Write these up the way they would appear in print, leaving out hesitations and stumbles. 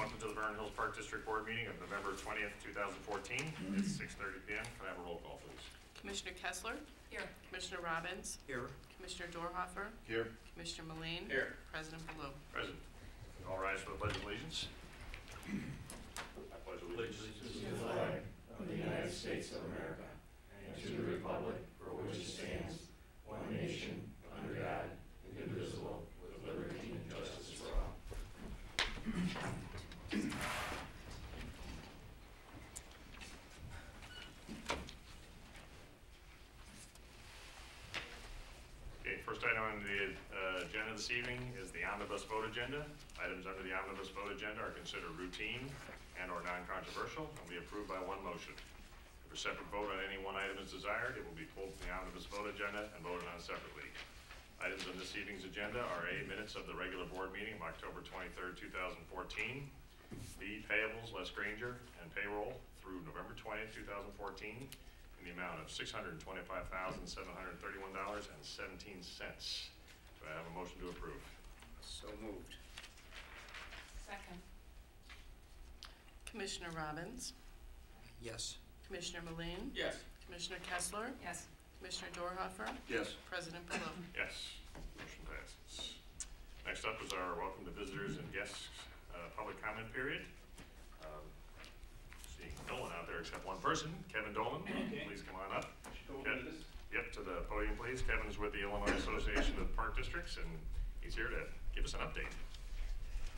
welcome to the Vernon Hills Park District Board meeting of November 20th, 2014. It's 6:30 p.m. Can I have a roll call, please? Commissioner Kessler? Here. Commissioner Robbins? Here. Commissioner Dorhofer? Here. Commissioner Mullane? Here. President Baloo? Present. All rise for the Pledge of Allegiance. I pledge allegiance to the flag of the United States of America and to the republic for which it stands, one nation, under God, indivisible, with liberty and justice for all. Okay, first item on the agenda this evening is the omnibus vote agenda. Items under the omnibus vote agenda are considered routine and or non-controversial and will be approved by one motion. If a separate vote on any one item is desired, it will be pulled from the omnibus vote agenda and voted on separately. Items on this evening's agenda are A, minutes of the regular board meeting of October 23rd, 2014. B, payables, Les Granger, and payroll through November 20th, 2014 in the amount of $625,731.17. Do I have a motion to approve? So moved. Second. Commissioner Robbins? Yes. Commissioner Mullane? Yes. Commissioner Kessler? Yes. Commissioner Dorhofer? Yes. President Baloo? Yes. Motion passes. Next up is our welcome to visitors and guests public comment period. Seeing no one out there except one person, Kevin Dolan. Okay. Please come on up. Yep, to the podium, please. Kevin's with the Illinois Association of Park Districts, and he's here to give us an update.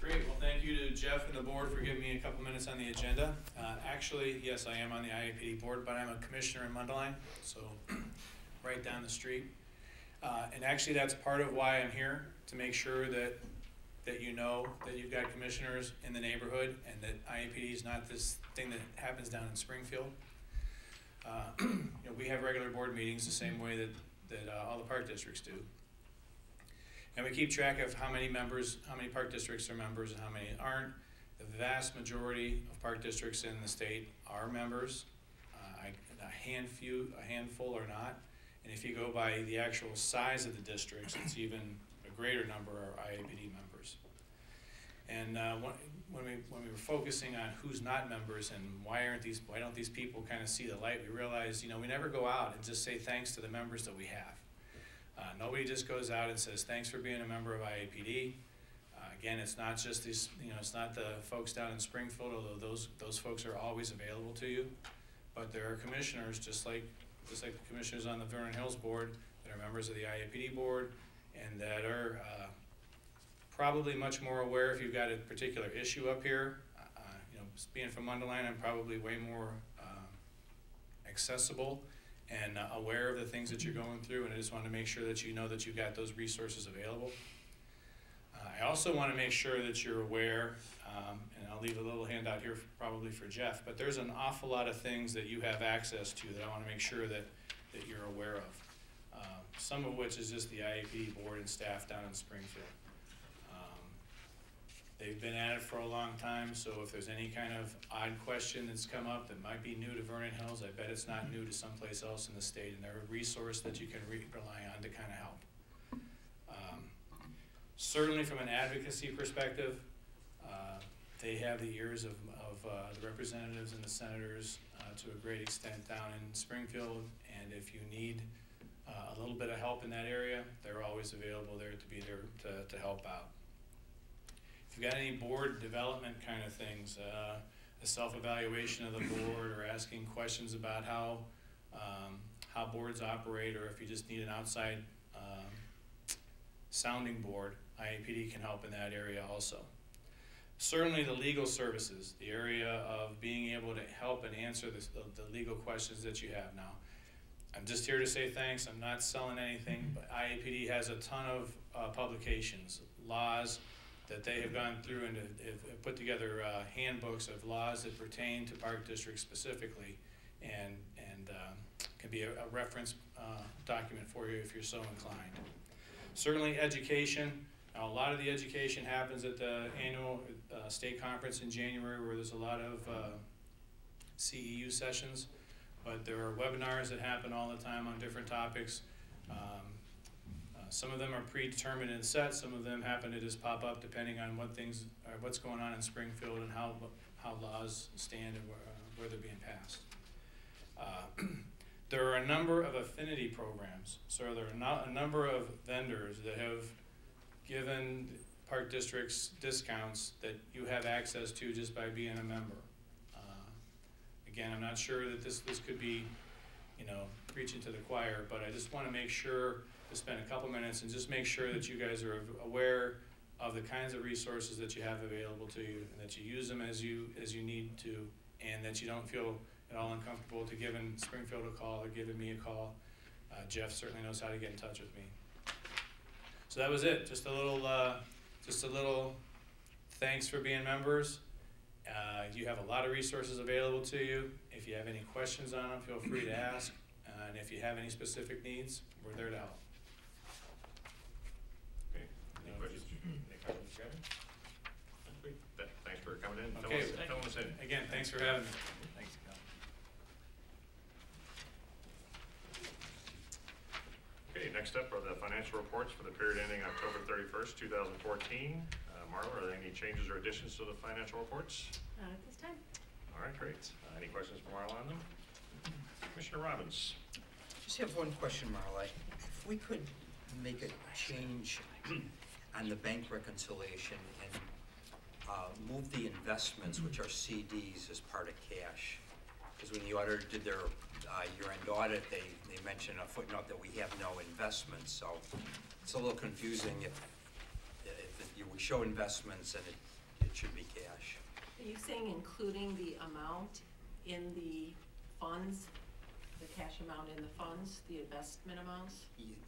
Great. Well, thank you to Jeff and the board for giving me a couple minutes on the agenda. Actually, yes, I am on the IAPD board, but I'm a commissioner in Mundelein, so right down the street. And actually, that's part of why I'm here, to make sure that you know that you've got commissioners in the neighborhood and that IAPD is not this thing that happens down in Springfield. We have regular board meetings the same way that all the park districts do. And we keep track of how many members, how many park districts are members and how many aren't. The vast majority of park districts in the state are members. A handful are not. And if you go by the actual size of the districts, it's even a greater number are IAPD members. And when we were focusing on who's not members and why don't these people kind of see the light, we realized, we never go out and just say thanks to the members that we have. Nobody just goes out and says thanks for being a member of IAPD. Again, it's not just these, it's not the folks down in Springfield, although those folks are always available to you. But there are commissioners, just like the commissioners on the Vernon Hills board, that are members of the IAPD board, and that are probably much more aware if you've got a particular issue up here. Being from Mundelein, I'm probably way more accessible and aware of the things that you're going through, and I just want to make sure that you know that you've got those resources available. I also want to make sure that you're aware, and I'll leave a little handout here probably for Jeff, but there's an awful lot of things that you have access to that I want to make sure that you're aware of. Some of which is just the IAPD board and staff down in Springfield. They've been at it for a long time, so if there's any kind of odd question that's come up that might be new to Vernon Hills, I bet it's not new to someplace else in the state, and they're a resource that you can rely on to kind of help. Certainly from an advocacy perspective, they have the ears of the representatives and the senators to a great extent down in Springfield, and if you need a little bit of help in that area, they're always available there to be there to help out. If you've got any board development kind of things, a self-evaluation of the board, or asking questions about how boards operate, or if you just need an outside sounding board, IAPD can help in that area also. Certainly the legal services, the area of being able to help and answer the legal questions that you have now. I'm just here to say thanks. I'm not selling anything, but IAPD has a ton of publications, laws that they have gone through and have put together handbooks of laws that pertain to park districts specifically, and can be a reference document for you if you're so inclined. Certainly education. Now, a lot of the education happens at the annual state conference in January, where there's a lot of CEU sessions, but there are webinars that happen all the time on different topics. Some of them are predetermined and set, some of them happen to just pop up depending on what's going on in Springfield and how laws stand and where they're being passed. There are a number of affinity programs, so there are a number of vendors that have given park districts discounts that you have access to just by being a member. Again, I'm not sure that this could be, preaching to the choir, but I just want to make sure to spend a couple minutes and just make sure that you guys are aware of the kinds of resources that you have available to you, and that you use them as you need to, and that you don't feel at all uncomfortable to giving Springfield a call or giving me a call. Jeff certainly knows how to get in touch with me. So that was it. Just a little thanks for being members. You have a lot of resources available to you. If you have any questions on them, feel free to ask. And if you have any specific needs, we're there to help. Okay. Any questions? Any questions, Kevin? Sweet. Thanks for coming in. Okay. Filling us in. Again, thanks for having me. Thanks, Cal. Okay, next up are the financial reports for the period ending October 31st, 2014. Marla, are there any changes or additions to the financial reports? At this time. All right, great. Any questions for Marla on them? Commissioner Robbins. Just have one question, Marla. If we could make a change on the bank reconciliation and move the investments, which are CDs, as part of cash. Because when the auditor did their year-end audit, they mentioned a footnote that we have no investments. So it's a little confusing if we show investments and it should be cash. Are you saying including the amount in the funds, the cash amount in the funds, the investment amounts?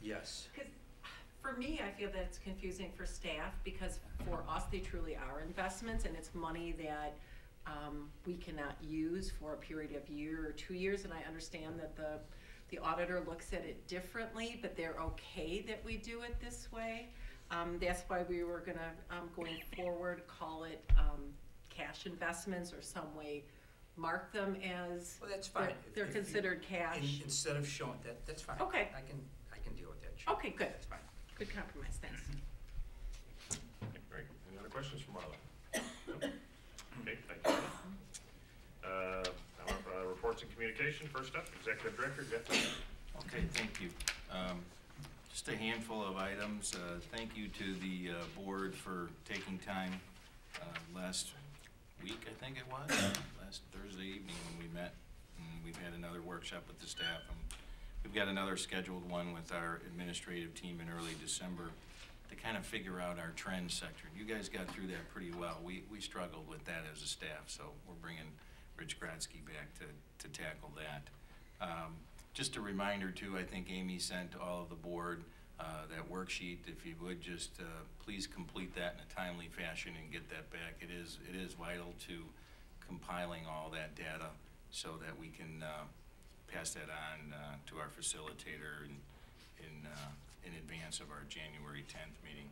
Yes. Because for me, I feel that it's confusing for staff, because for us, they truly are investments, and it's money that we cannot use for a period of year or 2 years. And I understand that the auditor looks at it differently, but they're okay that we do it this way. That's why we were gonna, going forward, call it cash investments, or some way mark them as, Well, that's fine. they're If considered cash. Instead of showing that's fine. Okay. I can deal with that. Sure. Okay, good. That's fine. Good compromise, thanks. Okay, great. Any other questions for Marla? Nope. Okay, thank you. Now, reports and communication. First up, Executive Director Jeff. Okay, thank you. Just a handful of items. Thank you to the board for taking time last week, I think it was, last Thursday evening when we met. And we've had another workshop with the staff. And we've got another scheduled one with our administrative team in early December to kind of figure out our trend sector. You guys got through that pretty well. We struggled with that as a staff, so we're bringing Rich Gradsky back to tackle that. Just a reminder too, I think Amy sent all of the board that worksheet. If you would just please complete that in a timely fashion and get that back. It is vital to compiling all that data so that we can pass that on to our facilitator in advance of our January 10th meeting.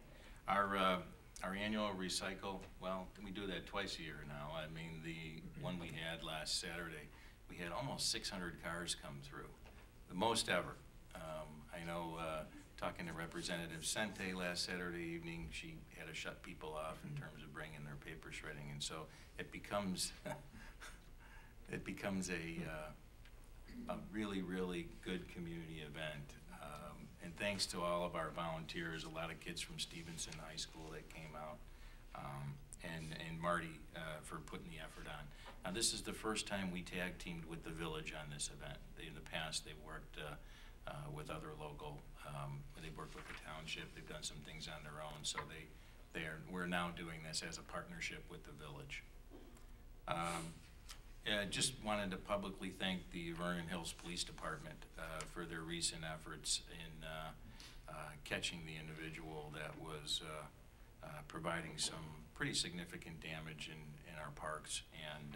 Our annual recycle, well, we do that twice a year now. I mean, the one we had last Saturday, we had almost 600 cars come through, the most ever. I know, talking to Representative Sente last Saturday evening, she had to shut people off in terms of bringing their paper shredding, and so it becomes it becomes a really, really good community event. And thanks to all of our volunteers, a lot of kids from Stevenson High School that came out, and Marty for putting the effort on. Now, this is the first time we tag teamed with the village on this event. In the past, they worked with other local, they worked with the township. They've done some things on their own, so we're now doing this as a partnership with the village. I just wanted to publicly thank the Vernon Hills Police Department for their recent efforts in catching the individual that was providing some pretty significant damage in our parks. And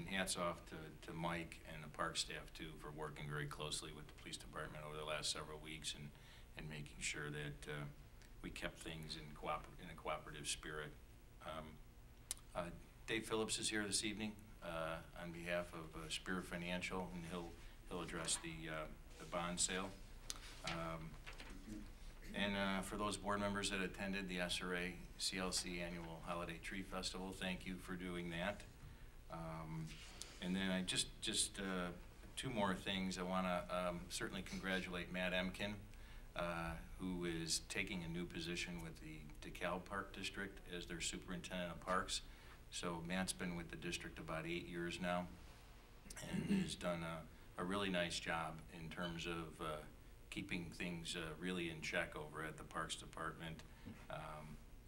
hats off to Mike and the park staff too for working very closely with the police department over the last several weeks and making sure that we kept things in a cooperative spirit. Dave Phillips is here this evening on behalf of Spear Financial, and he'll address the bond sale. for those board members that attended the SRA CLC Annual Holiday Tree Festival, thank you for doing that. And then I just two more things. I want to certainly congratulate Matt Emkin, who is taking a new position with the DeKalb Park District as their superintendent of parks. So Matt's been with the district about 8 years now, and has done a really nice job in terms of keeping things really in check over at the Parks Department.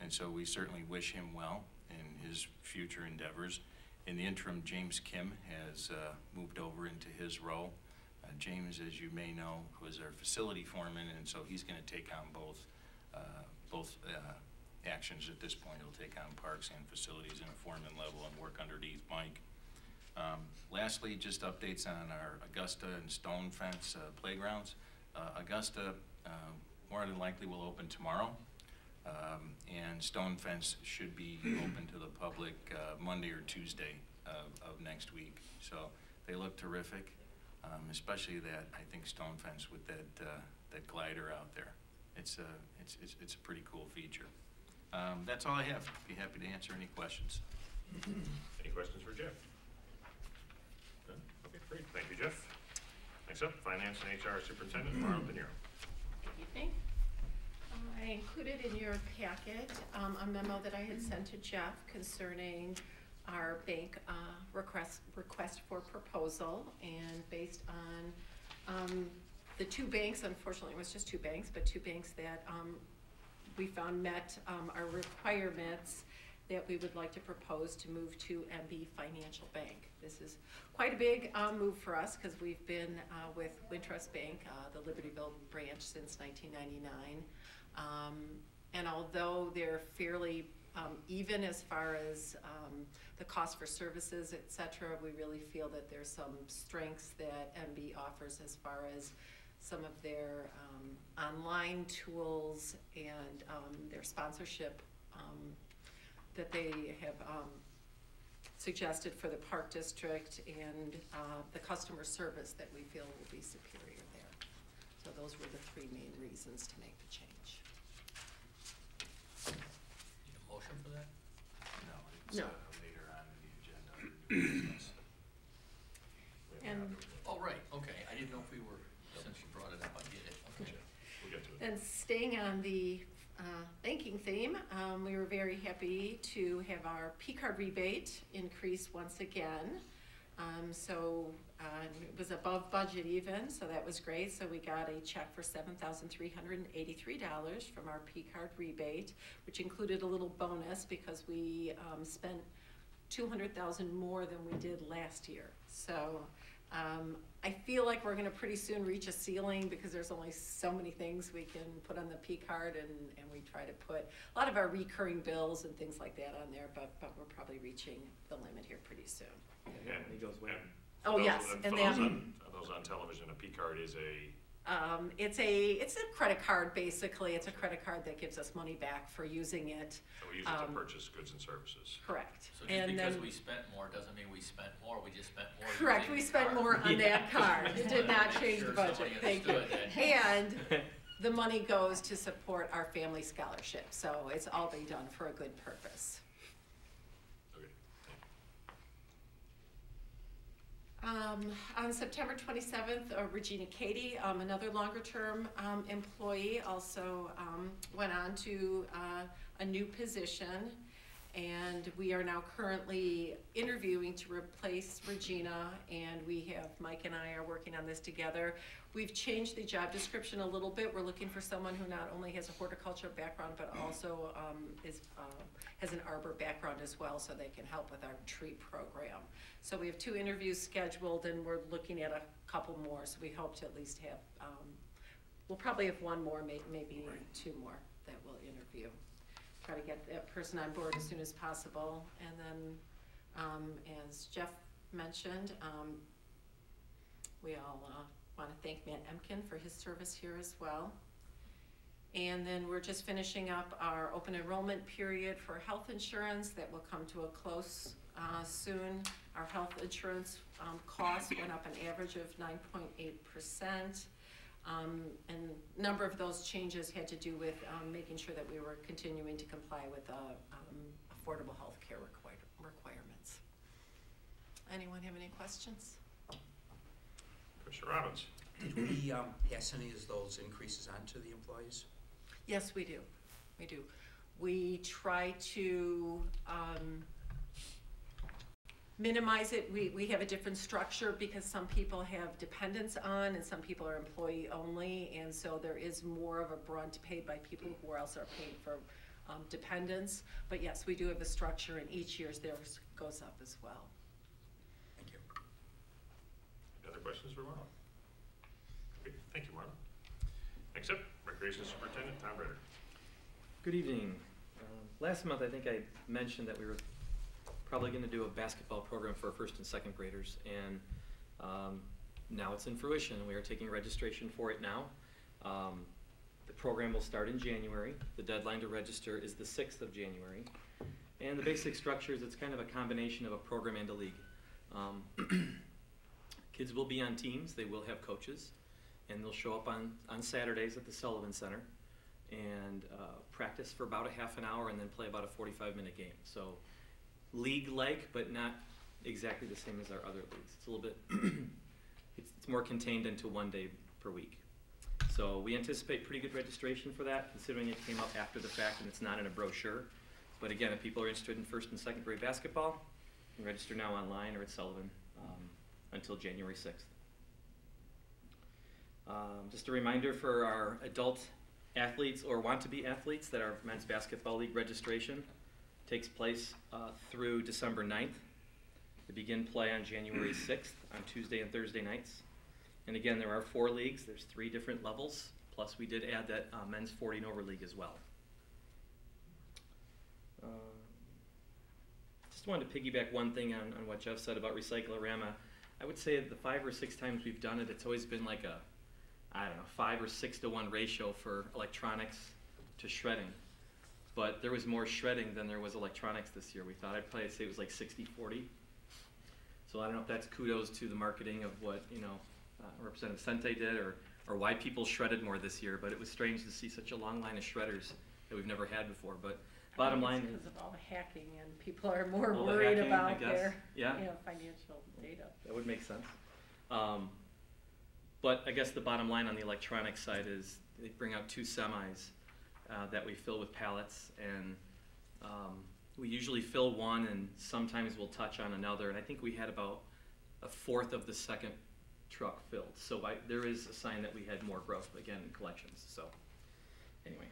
And so we certainly wish him well in his future endeavors. In the interim, James Kim has moved over into his role. James, as you may know, was our facility foreman, and so he's going to take on both actions at this point. He'll take on parks and facilities in a foreman level and work underneath Mike. Lastly, just updates on our Augusta and Stone Fence playgrounds. Augusta more than likely will open tomorrow, and Stone Fence should be open to the public Monday or Tuesday of next week. So they look terrific, especially that, I think, Stone Fence with that glider out there. It's a pretty cool feature. That's all I have. Be happy to answer any questions. Any questions for Jeff? No? Okay, great. Thank you, Jeff. Next up, Finance and HR Superintendent Marla Pinheiro. Good evening. I included in your packet a memo that I had sent to Jeff concerning our bank request for proposal, and based on the two banks, unfortunately it was just two banks, but two banks that we found met our requirements, that we would like to propose to move to MB Financial Bank. This is quite a big move for us because we've been with Wintrust Bank, the Libertyville branch, since 1999. And although they're fairly even as far as the cost for services, et cetera, we really feel that there's some strengths that MB offers as far as some of their online tools and their sponsorship that they have suggested for the Park District, and the customer service that we feel will be superior there. So those were the three main reasons to make the change. Need a motion for that? No, it's No. Later on in the agenda. And Oh, right, okay, I didn't know if we were, since you brought it up, I get it, okay. We'll get to it. then staying on the banking theme, we were very happy to have our P-card rebate increase once again. It was above budget even, so that was great. So we got a check for $7,383 from our P-card rebate, which included a little bonus because we spent $200,000 more than we did last year. So I feel like we're gonna pretty soon reach a ceiling because there's only so many things we can put on the P-card, and we try to put a lot of our recurring bills and things like that on there, but we're probably reaching the limit here pretty soon. And It goes when? Oh, yes, and then those on television, a P card is a, it's a credit card, basically. It's a credit card that gives us money back for using it. so we use it to purchase goods and services. Correct. So just because we spent more doesn't mean we spent more, we just spent more. Correct, using we the spent card. more on that card. It Just did wanted to not make change the sure budget, somebody thank you. understood that. And the money goes to support our family scholarship, so it's all being done for a good purpose. Okay. On September 27th, Regina Cady, another longer-term employee, also went on to a new position, and we are now currently interviewing to replace Regina, and Mike and I are working on this together. We've changed the job description a little bit. We're looking for someone who not only has a horticulture background, but also has an arbor background as well, so they can help with our tree program. So we have 2 interviews scheduled, and we're looking at a couple more, so we hope to at least have, we'll probably have 1 more, maybe 2 more that we'll interview. Try to get that person on board as soon as possible. And then, as Jeff mentioned, we all want to thank Matt Emkin for his service here as well. And then we're just finishing up our open enrollment period for health insurance that will come to a close soon. Our health insurance costs went up an average of 9.8%. And a number of those changes had to do with making sure that we were continuing to comply with affordable health care requirements. Anyone have any questions? Commissioner Robbins? Did we pass any of those increases on to the employees? Yes, we do. We do. We try to minimize it. We have a different structure because some people have dependents on and some people are employee only, and so there is more of a brunt paid by people who else are paid for dependents. But yes, we do have a structure, and each year's theirs goes up as well. Thank you. Any other questions for Marla? Okay, thank you, Marla. Next up, Recreation Superintendent Tom Ritter. Good evening. Last month, I think I mentioned that we were probably going to do a basketball program for first and second graders, and now it's in fruition. We are taking registration for it now. The program will start in January. The deadline to register is the 6th of January. And the basic structure is it's kind of a combination of a program and a league. Kids will be on teams. They will have coaches, and they'll show up on Saturdays at the Sullivan Center and practice for about a half an hour and then play about a 45-minute game. So league-like, but not exactly the same as our other leagues. It's a little bit, it's more contained into one day per week. So we anticipate pretty good registration for that, considering it came up after the fact and it's not in a brochure. But again, if people are interested in first and second grade basketball, you can register now online or at Sullivan until January 6th. Just a reminder for our adult athletes or want-to-be athletes that our men's basketball league registration takes place through December 9th. They begin play on January 6th on Tuesday and Thursday nights. And again, there are 4 leagues. There's 3 different levels. Plus, we did add that men's 40 and over league as well. Just wanted to piggyback one thing on what Jeff said about Recyclorama. I would say that the 5 or 6 times we've done it, it's always been like a, I don't know, 5 or 6 to 1 ratio for electronics to shredding. But there was more shredding than there was electronics this year. We thought, I'd probably say it was like 60-40. So I don't know if that's kudos to the marketing of what, Representative Sente did or why people shredded more this year, but it was strange to see such a long line of shredders that we've never had before. But bottom line is, because of all the hacking and people are more all the worried hacking, about I guess. their Yeah. financial data. That would make sense. But I guess the bottom line on the electronic side is they bring out 2 semis that we fill with pallets, and we usually fill one and sometimes we'll touch on another, and I think we had about a 1/4 of the second truck filled. So there is a sign that we had more growth, again, in collections. So anyway,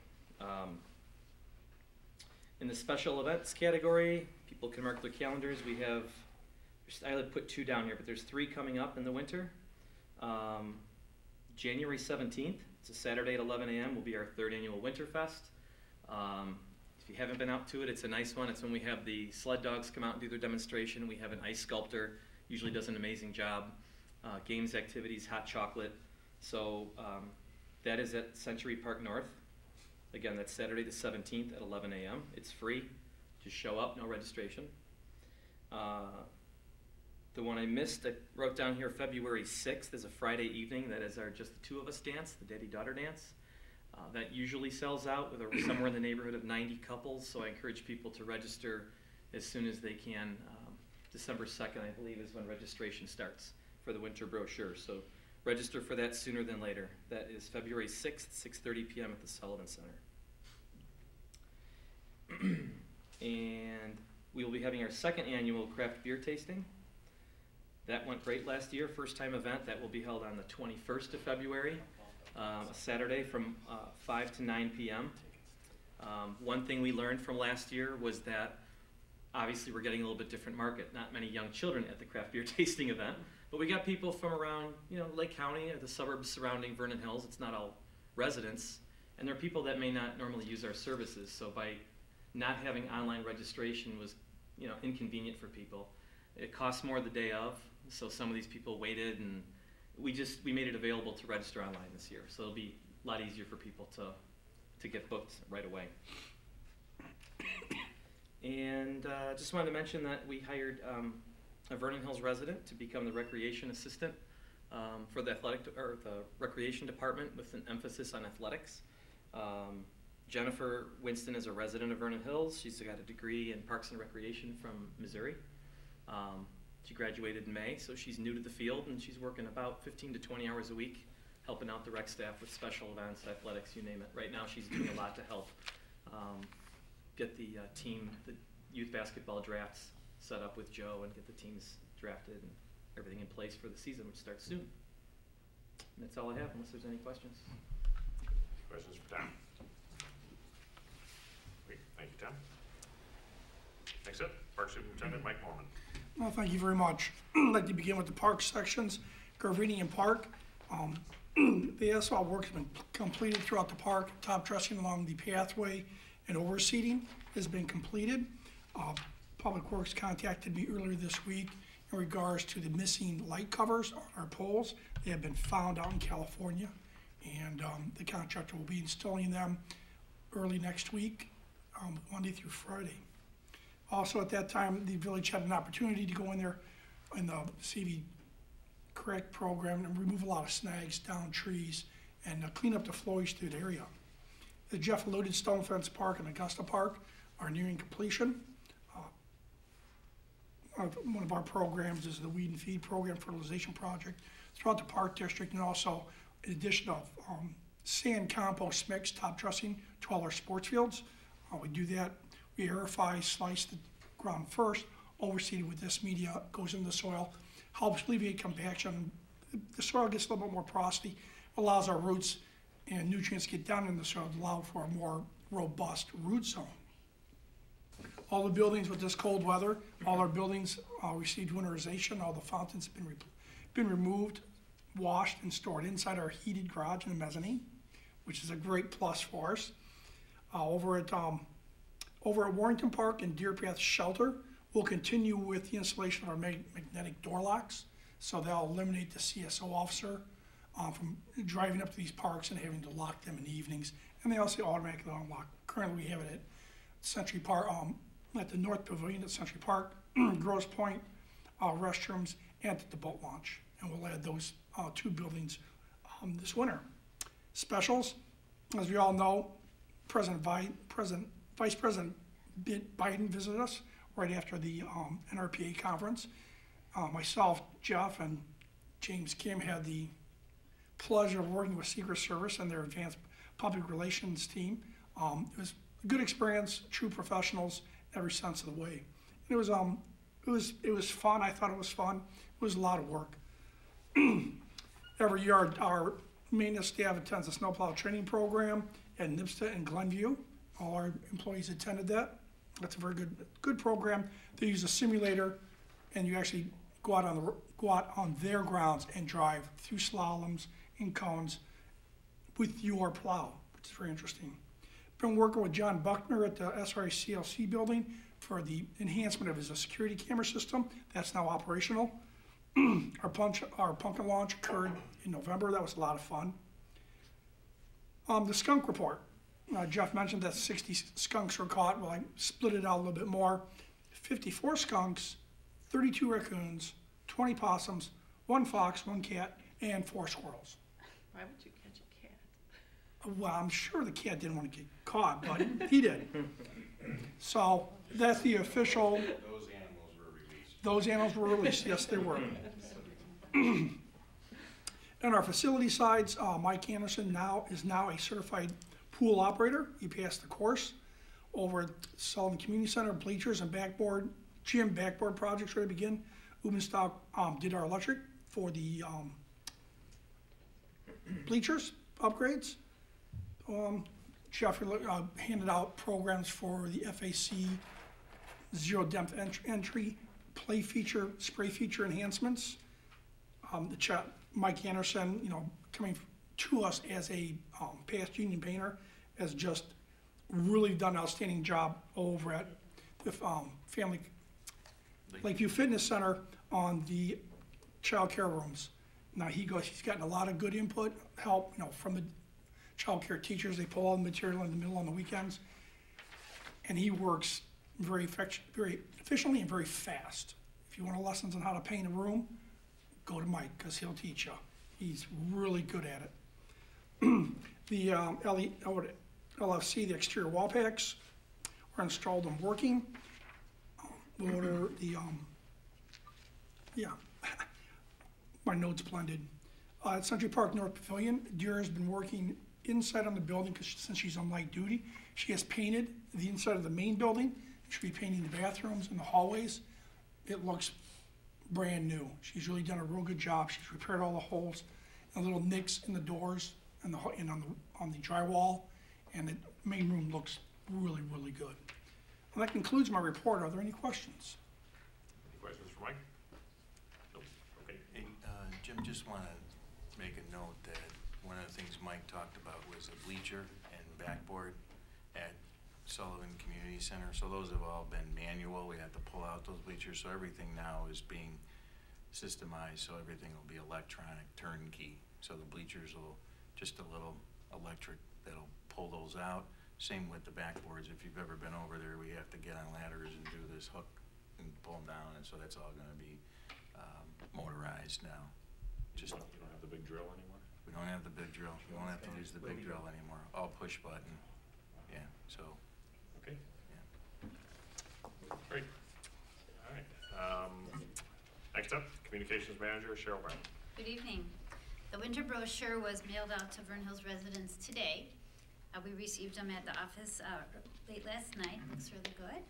in the special events category, people can mark their calendars. We have, I would put 2 down here, but there's 3 coming up in the winter. January 17th, it's a Saturday at 11 a.m., will be our 3rd annual Winterfest. If you haven't been out to it, it's a nice one. It's when we have the sled dogs come out and do their demonstration. We have an ice sculptor, usually does an amazing job. Games, activities, hot chocolate. So that is at Century Park North. Again, that's Saturday the 17th at 11 a.m. It's free. Just show up, no registration. The one I missed, I wrote down here February 6th is a Friday evening. That is our Just the Two of Us dance, the daddy-daughter dance. That usually sells out with somewhere in the neighborhood of 90 couples, so I encourage people to register as soon as they can. December 2nd, I believe, is when registration starts for the winter brochure, so register for that sooner than later. That is February 6th, 6:30 p.m. at the Sullivan Center. And we will be having our 2nd annual craft beer tasting. That went great last year, first time event. That will be held on the 21st of February, a Saturday from 5 to 9 p.m. One thing we learned from last year was that obviously we're getting a little bit different market. Not many young children at the craft beer tasting event, but we got people from around, Lake County or the suburbs surrounding Vernon Hills. It's not all residents, and there are people that may not normally use our services. So by not having online registration was, inconvenient for people. It costs more the day of, so some of these people waited, and we made it available to register online this year. So it'll be a lot easier for people to get booked right away. And just wanted to mention that we hired a Vernon Hills resident to become the recreation assistant for the the recreation department with an emphasis on athletics. Jennifer Winston is a resident of Vernon Hills. She's got a degree in Parks and Recreation from Missouri. She graduated in May, so she's new to the field, and she's working about 15 to 20 hours a week, helping out the rec staff with special events, athletics, you name it. Right now, she's doing a lot to help get the team, the youth basketball drafts set up with Joe and get the teams drafted and everything in place for the season, which starts soon. And that's all I have, unless there's any questions. Questions for Tom? Great, thank you, Tom. Next up, Park Superintendent Mike Mormon. Well, thank you very much. I'd like to begin with the park sections, Gravini and Park. The asphalt work has been completed throughout the park. Top dressing along the pathway and overseeding has been completed. Public Works contacted me earlier this week in regards to the missing light covers on our poles. They have been found out in California, and the contractor will be installing them early next week, Monday through Friday. Also at that time, the village had an opportunity to go in there in the CV Correct program and remove a lot of snags, down trees, and clean up the foliage through the area. The Jeff alluded Stone Fence Park and Augusta Park are nearing completion. One of our programs is the Weed and Feed Program Fertilization Project throughout the Park District, and also in addition of sand compost mix top dressing to all our sports fields. We do that. We aerify, slice the ground first, overseeded with this media, goes in the soil, helps alleviate compaction. The soil gets a little bit more porosity, allows our roots and nutrients to get down in the soil to allow for a more robust root zone. All the buildings with this cold weather, all our buildings received winterization. All the fountains have been removed, washed, and stored inside our heated garage in the mezzanine, which is a great plus for us. Over at Warrington Park and Deer Path Shelter, we'll continue with the installation of our magnetic door locks, so they'll eliminate the CSO officer from driving up to these parks and having to lock them in the evenings, and they also automatically unlock. Currently, we have it at Century Park, at the North Pavilion at Century Park, Grosse Point, restrooms, and at the boat launch, and we'll add those two buildings this winter. Specials, as we all know, Vice President Biden visited us right after the NRPA conference. Myself, Jeff, and James Kim had the pleasure of working with Secret Service and their advanced public relations team. It was a good experience, true professionals, every sense of the way. And it was fun. I thought it was fun. It was a lot of work. Every year, our maintenance staff attends a snowplow training program at NIPSTA in Glenview. All our employees attended that. That's a very good program. They use a simulator, and you actually go out on their grounds and drive through slaloms and cones with your plow, which is very interesting. Been working with John Buckner at the SRA-CLC building for the enhancement of his security camera system. That's now operational. Our pumpkin launch occurred in November. That was a lot of fun. The skunk report. Jeff mentioned that 60 skunks were caught. Well, I split it out a little bit more. 54 skunks, 32 raccoons, 20 possums, 1 fox, 1 cat, and 4 squirrels. Why would you catch a cat? Well, I'm sure the cat didn't want to get caught, but he did. So that's the official. Those animals were released. Those animals were released, yes, they were. On our facility sides, Mike Anderson is now a certified pool operator. He passed the course. Over at Sullivan Community Center, bleachers and gym backboard projects ready to begin. Ubenstock did our electric for the bleachers upgrades. Jeff handed out programs for the FAC zero depth entry, play feature, spray feature enhancements. Mike Anderson, coming to us as a past union painter, has just really done an outstanding job over at the Lakeview Fitness Center on the child care rooms. Now he's gotten a lot of good input, help, from the child care teachers. They pull all the material in the middle on the weekends, and he works very efficiently and very fast. If you want lessons on how to paint a room, go to Mike, because he'll teach you. He's really good at it. The LFC, the exterior wall packs, are installed and working. We'll order the, my notes blended. At Century Park North Pavilion, Deera has been working inside on the building since she's on light duty. She has painted the inside of the main building. She'll be painting the bathrooms and the hallways. It looks brand new. She's really done a real good job. She's repaired all the holes and little nicks in the doors and on the drywall, and the main room looks really, really good. And that concludes my report. Are there any questions? Any questions for Mike? Nope. Okay. Hey, Jim, just want to make a note that one of the things Mike talked about was a bleacher and backboard at Sullivan Community Center. So those have all been manual. We had to pull out those bleachers. So everything now is being systemized. So everything will be electronic, turnkey. So the bleachers will just a little electric that'll pull those out. Same with the backboards. If you've ever been over there, we have to get on ladders and do this hook and pull them down. And so that's all going to be motorized now. Just You don't have the big drill anymore? we don't have the big drill. We won't have to use the big drill anymore. All push button. Yeah. So. Okay. Yeah. Great. All right. Next up, Communications Manager Cheryl Brown. Good evening. The winter brochure was mailed out to Vernon Hills residents today. We received them at the office late last night. Looks really good.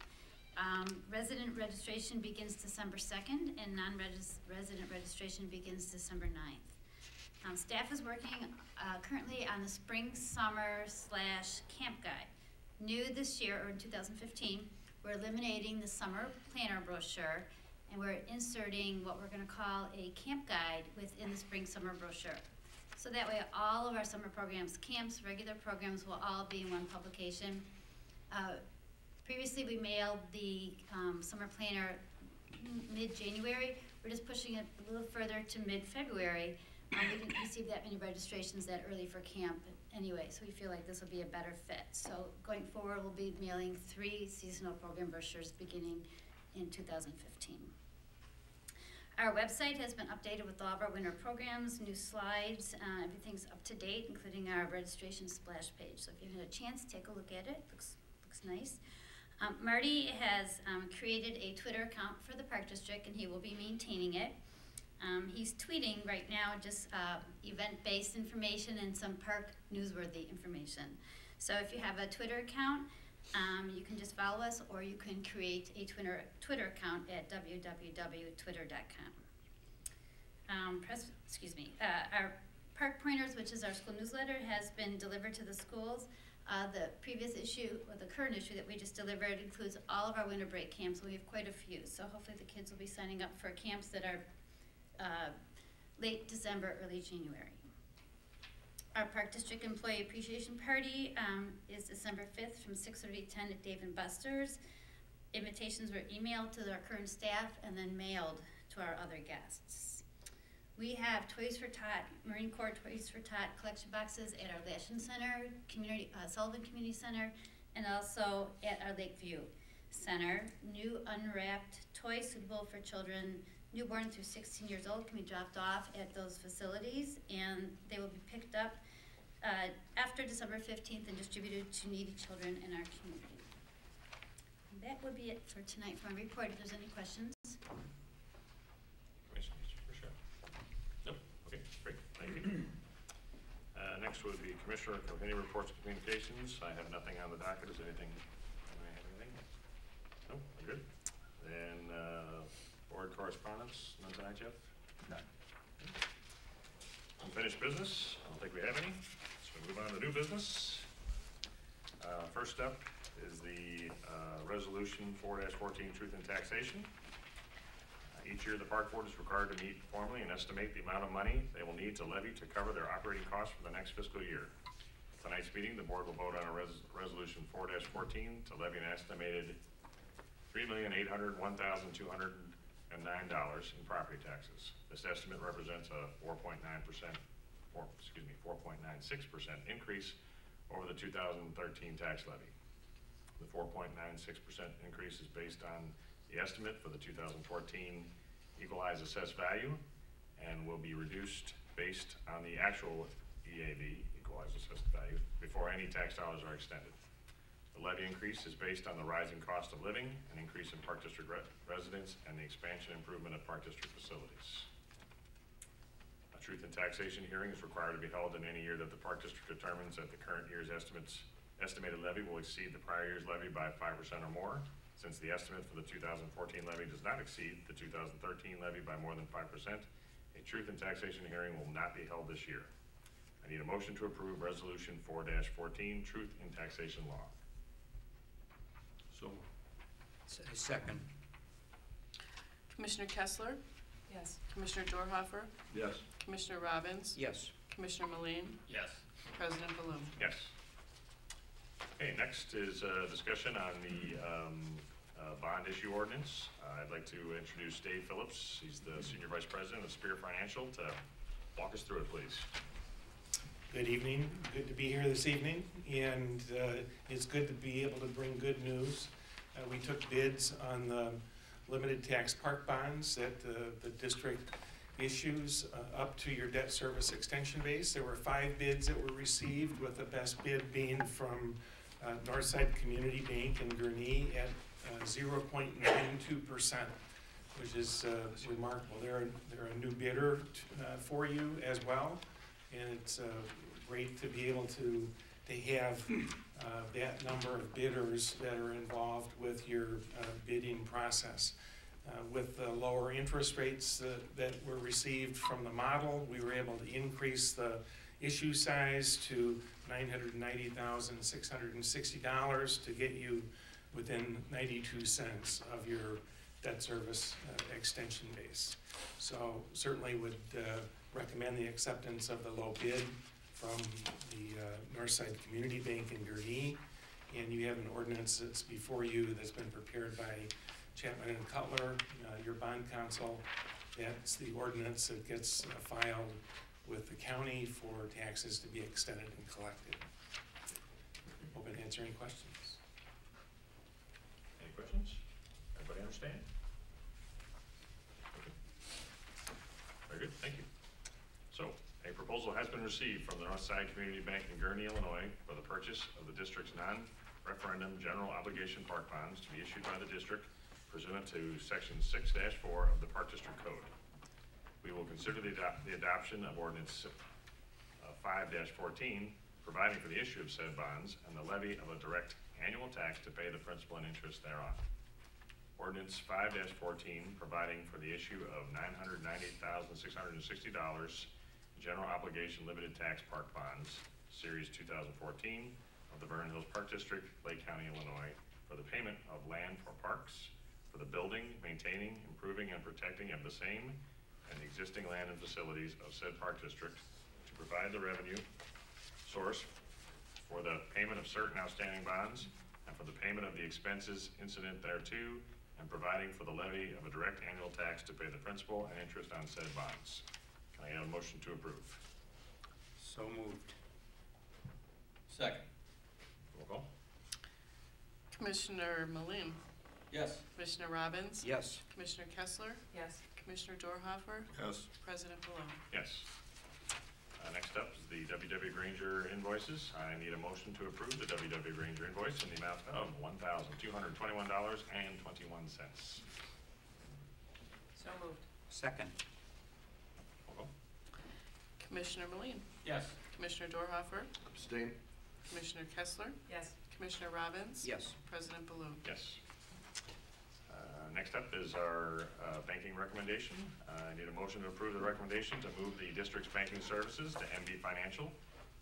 Resident registration begins December 2nd, and non-resident registration begins December 9th. Staff is working currently on the spring/summer/camp guide. New this year, or in 2015, we're eliminating the summer planner brochure, and we're inserting what we're going to call a camp guide within the spring/summer brochure. So that way all of our summer programs, camps, regular programs will all be in one publication. Previously we mailed the summer planner mid-January. We're just pushing it a little further to mid-February. We didn't receive that many registrations that early for camp anyway, so we feel like this will be a better fit. So going forward, we'll be mailing 3 seasonal program brochures beginning in 2015. Our website has been updated with all of our winter programs, new slides, everything's up to date, including our registration splash page. So if you had a chance, take a look at it. Looks nice. Marty has created a Twitter account for the Park District, and he will be maintaining it. He's tweeting right now just event-based information and some park newsworthy information. So if you have a Twitter account, you can just follow us, or you can create a Twitter account at www.twitter.com. Our Park Pointers, which is our school newsletter, has been delivered to the schools. The previous issue, or the current issue that we just delivered, includes all of our winter break camps. We have quite a few, so hopefully the kids will be signing up for camps that are late December, early January. Our Park District Employee Appreciation Party is December 5th from 6:30 to 10 at Dave & Buster's. Invitations were emailed to our current staff and then mailed to our other guests. We have Toys for Tot, Marine Corps Toys for Tot collection boxes at our Lashon Center, Sullivan Community Center, and also at our Lakeview Center. New unwrapped toys suitable for children newborn through 16 years old can be dropped off at those facilities, and they will be picked up after December 15th and distributed to needy children in our community. And that would be it for tonight for my report. If there's any questions. Questions for sure? Nope. Okay, great. Thank you. Next would be Commissioner Committee Reports and Communications. I have nothing on the docket. Is anything? Anybody have anything? Nope. We're good. Then board correspondence. None tonight, Jeff? None. Unfinished business. I don't think we have any. So we move on to new business. First up is the resolution 4-14 Truth in Taxation. Each year, the Park Board is required to meet formally and estimate the amount of money they will need to levy to cover their operating costs for the next fiscal year. Tonight's meeting, the board will vote on a resolution 4-14 to levy an estimated $3,801,209 in property taxes. This estimate represents a 4.96% increase over the 2013 tax levy. The 4.96% increase is based on the estimate for the 2014 equalized assessed value and will be reduced based on the actual EAV, equalized assessed value, before any tax dollars are extended. The levy increase is based on the rising cost of living, an increase in Park District residents, and the expansion and improvement of Park District facilities. A truth in taxation hearing is required to be held in any year that the Park District determines that the current year's estimated levy will exceed the prior year's levy by 5% or more. Since the estimate for the 2014 levy does not exceed the 2013 levy by more than 5%, a truth in taxation hearing will not be held this year. I need a motion to approve Resolution 4-14, Truth in Taxation Law. So. Second. Commissioner Kessler, Yes. Commissioner Dorhoeffer, Yes. Commissioner Robbins, Yes. Commissioner Meline, Yes. President Balloon. Yes. Okay, next is a discussion on the bond issue ordinance. I'd like to introduce Dave Phillips. He's the Senior Vice President of Spear Financial to walk us through it, please. Good evening. Good to be here this evening, and it's good to be able to bring good news. We took bids on the limited tax park bonds that the district issues up to your debt service extension base. There were 5 bids that were received, with the best bid being from Northside Community Bank in Gurnee at 0.92%, which is remarkable. They're a new bidder for you as well, and it's great to be able to have that number of bidders that are involved with your bidding process. With the lower interest rates that were received from the model, we were able to increase the issue size to $990,660 to get you within 92 cents of your debt service extension base. So certainly would recommend the acceptance of the low bid from the Northside Community Bank in Gurnee. And you have an ordinance that's before you that's been prepared by Chapman and Cutler, your bond counsel. That's the ordinance that gets filed with the county for taxes to be extended and collected. Open to answer any questions. Any questions? Everybody understand? Okay. Very good, thank you. So, a proposal has been received from the Northside Community Bank in Gurnee, Illinois for the purchase of the district's non-referendum general obligation park bonds to be issued by the district pursuant to Section 6-4 of the Park District Code. We will consider the adoption of Ordinance 5-14, providing for the issue of said bonds and the levy of a direct annual tax to pay the principal and interest thereon. Ordinance 5-14, providing for the issue of $998,660 general obligation limited tax park bonds, Series 2014 of the Vernon Hills Park District, Lake County, Illinois, for the payment of land for parks, for the building, maintaining, improving, and protecting of the same and existing land and facilities of said park district, to provide the revenue source for the payment of certain outstanding bonds and for the payment of the expenses incident thereto, and providing for the levy of a direct annual tax to pay the principal and interest on said bonds. Can I have a motion to approve? So moved. Second. Roll call. Commissioner Meline, Yes. Commissioner Robbins, Yes. Commissioner Kessler, Yes. Commissioner Dorhoeffer, Yes. President Balloon. Yes. Next up is the WW Granger invoices. I need a motion to approve the WW Granger invoice in the amount of $1,221.21. So moved. Second. Roll call. Commissioner Meline, Yes. Commissioner Dorhoeffer, Abstain. Commissioner Kessler, Yes. Commissioner Robbins. Yes. President Balloon. Yes. Next up is our banking recommendation. I need a motion to approve the recommendation to move the district's banking services to MB Financial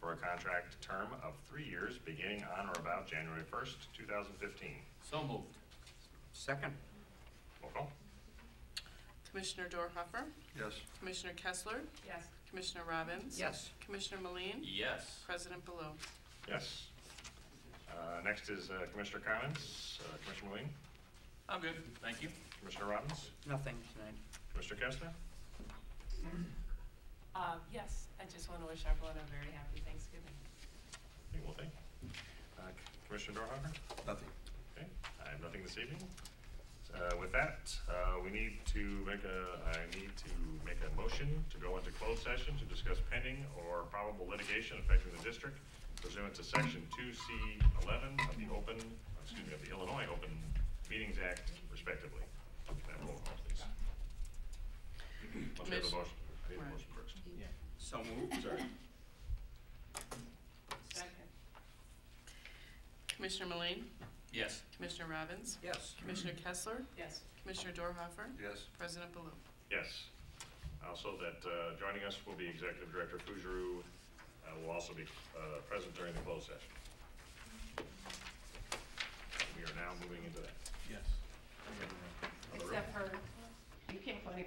for a contract term of 3 years beginning on or about January 1st, 2015. So moved. Second. Roll call. Commissioner Dorhoeffer, Yes. Commissioner Kessler, Yes. Commissioner Robbins. Yes. Commissioner Meline, Yes. President Balloon. Yes. Next is Commissioner comments. Commissioner Meline, I'm good, thank you. Commissioner Robbins, Nothing tonight. Commissioner Kessler. Yes, I just want to wish everyone a very happy Thanksgiving. Okay, well, thank you. Commissioner Dorhoeffer? Nothing. Okay, I have nothing this evening. So With that, I need to make a motion to go into closed session to discuss pending or probable litigation affecting the district pursuant to section 2C11 of the Illinois Open Meetings Act respectively. Can I have a roll call, please? Let's have a motion. I need a motion first. So moved. Sorry. Second. Commissioner Mullane, Yes. Commissioner Robbins, Yes. Commissioner Kessler, Yes. Commissioner Dorhoeffer, Yes. President Baloo. Yes. Also that joining us will be Executive Director Fougeroux, will also be present during the closed session. We are now moving into that. Yes. Except for, you can't go any